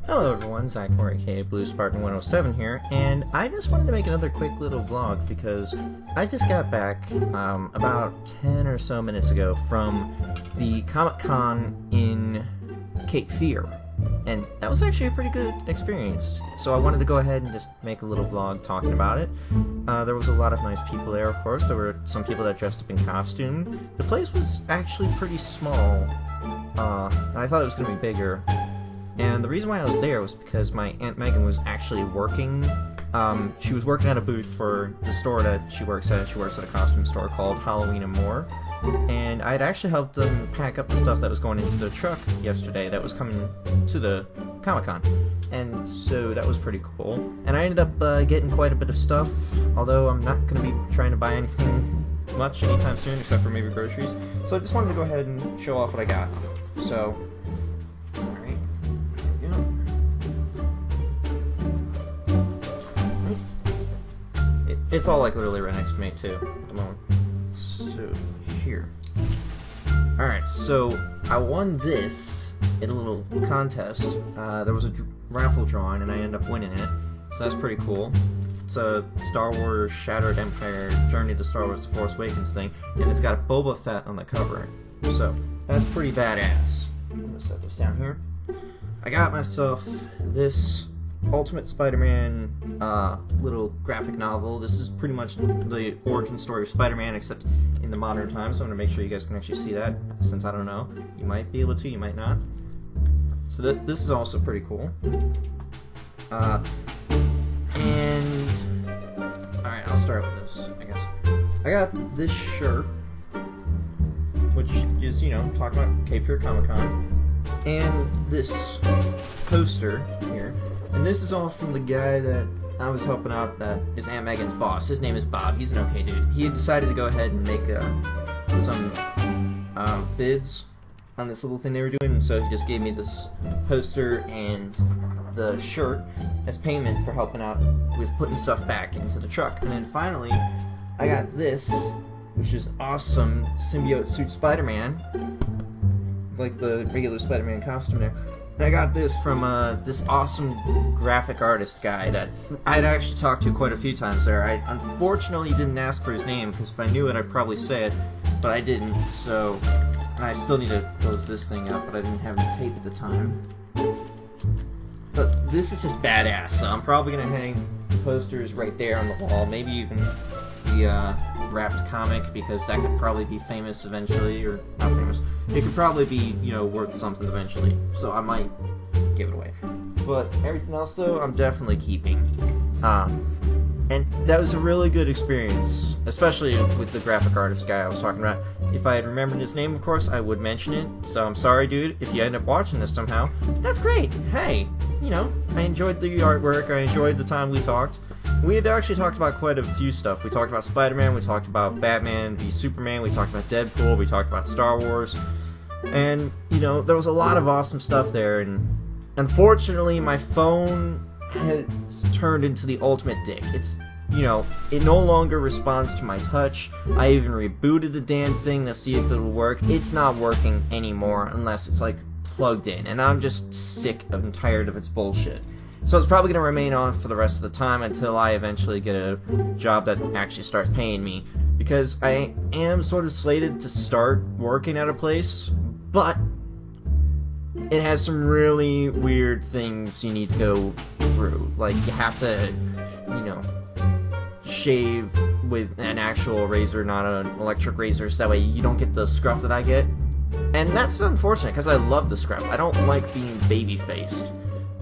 Hello everyone, Zach aka Blue Spartan 107 here, and I just wanted to make another quick little vlog because I just got back about 10 or so minutes ago from the ComicCon in Cape Fear, and that was actually a pretty good experience, so I wanted to go ahead and just make a little vlog talking about it. There was a lot of nice people there, of course. There were some people that dressed up in costume. The place was actually pretty small, and I thought it was going to be bigger. And the reason why I was there was because my Aunt Megan was actually working. She was working at a booth for the store that she works at. She works at a costume store called Halloween and More. And I had actually helped them pack up the stuff that was going into the truck yesterday that was coming to the Comic-Con. And so that was pretty cool. And I ended up getting quite a bit of stuff, although I'm not going to be trying to buy anything much anytime soon except for maybe groceries. So I just wanted to go ahead and show off what I got. So, alright. It's all like literally right next to me too at the moment. So here. Alright, so I won this in a little contest. There was a raffle drawing and I ended up winning it. So that's pretty cool. It's a Star Wars Shattered Empire Journey to Star Wars The Force Awakens thing, and it's got Boba Fett on the cover. So that's pretty badass. I'm gonna set this down here. I got myself this Ultimate Spider-Man little graphic novel. This is pretty much the origin story of Spider-Man, except in the modern times, so I'm going to make sure you guys can actually see that, since I don't know. You might be able to, you might not. So this is also pretty cool. And alright, I'll start with this, I guess. I got this shirt, which is, you know, talking about Cape Fear Comic-Con, and this poster here. And this is all from the guy that I was helping out that is Aunt Megan's boss. His name is Bob. He's an okay dude. He had decided to go ahead and make some bids on this little thing they were doing, and so he just gave me this poster and the shirt as payment for helping out with putting stuff back into the truck. And then finally, I got this, which is awesome symbiote suit Spider-Man, like the regular Spider-Man costume there. And I got this from this awesome graphic artist guy that I'd actually talked to quite a few times there. I unfortunately didn't ask for his name, because if I knew it I'd probably say it, but I didn't, so I still need to close this thing up, but I didn't have any tape at the time. But this is just badass, so I'm probably going to hang the posters right there on the wall, maybe even the wrapped comic, because that could probably be famous eventually, or not famous. It could probably be, you know, worth something eventually, so I might give it away. But everything else, though, I'm definitely keeping. And that was a really good experience, especially with the graphic artist guy I was talking about. If I had remembered his name, of course, I would mention it, so I'm sorry, dude, if you end up watching this somehow. That's great! Hey, you know, I enjoyed the artwork, I enjoyed the time we talked. We had actually talked about quite a few stuff. We talked about Spider-Man, we talked about Batman v Superman, we talked about Deadpool, we talked about Star Wars, and, you know, there was a lot of awesome stuff there, and unfortunately my phone has turned into the ultimate dick. It's, you know, it no longer responds to my touch. I even rebooted the damn thing to see if it will work. It's not working anymore unless it's, like, plugged in, and I'm just sick and tired of its bullshit. So it's probably going to remain on for the rest of the time until I eventually get a job that actually starts paying me, because I am sort of slated to start working at a place, but it has some really weird things you need to go through. Like, you have to, you know, shave with an actual razor, not an electric razor, so that way you don't get the scruff that I get. And that's unfortunate, because I love the scruff. I don't like being baby-faced,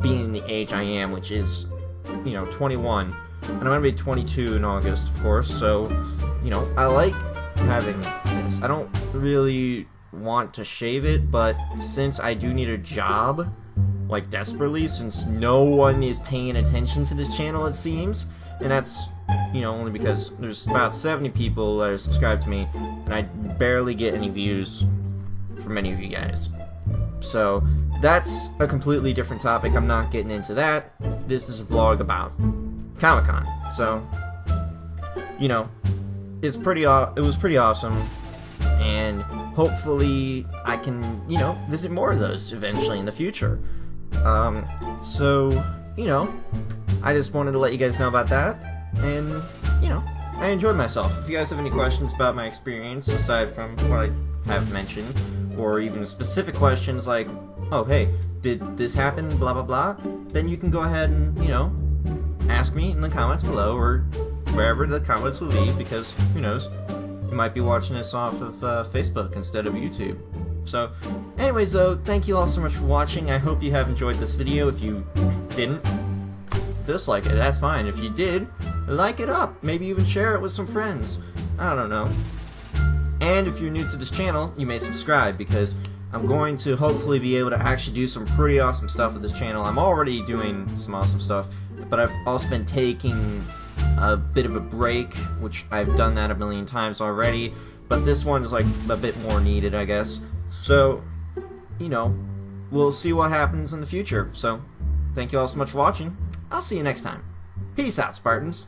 being the age I am, which is, you know, 21. And I'm going to be 22 in August, of course, so, you know, I like having this. I don't really want to shave it, but since I do need a job, like, desperately, since no one is paying attention to this channel, it seems, and that's, you know, only because there's about 70 people that are subscribed to me, and I barely get any views from any of you guys. So that's a completely different topic. I'm not getting into that. This is a vlog about Comic-Con. So, you know, it was pretty awesome, and hopefully I can, you know, visit more of those eventually in the future. So, you know, I just wanted to let you guys know about that, and, you know, I enjoyed myself. If you guys have any questions about my experience, aside from what I have mentioned, or even specific questions like, oh, hey, did this happen, blah, blah, blah, then you can go ahead and, you know, ask me in the comments below, or wherever the comments will be, because, who knows, you might be watching this off of Facebook instead of YouTube. So, anyways though, thank you all so much for watching. I hope you have enjoyed this video. If you didn't, dislike it, that's fine. If you did, like it up, maybe even share it with some friends. I don't know. And if you're new to this channel, you may subscribe, because I'm going to hopefully be able to actually do some pretty awesome stuff with this channel. I'm already doing some awesome stuff, but I've also been taking a bit of a break, which I've done that a million times already, but this one is like a bit more needed, I guess. So, you know, we'll see what happens in the future. So, thank you all so much for watching. I'll see you next time. Peace out, Spartans.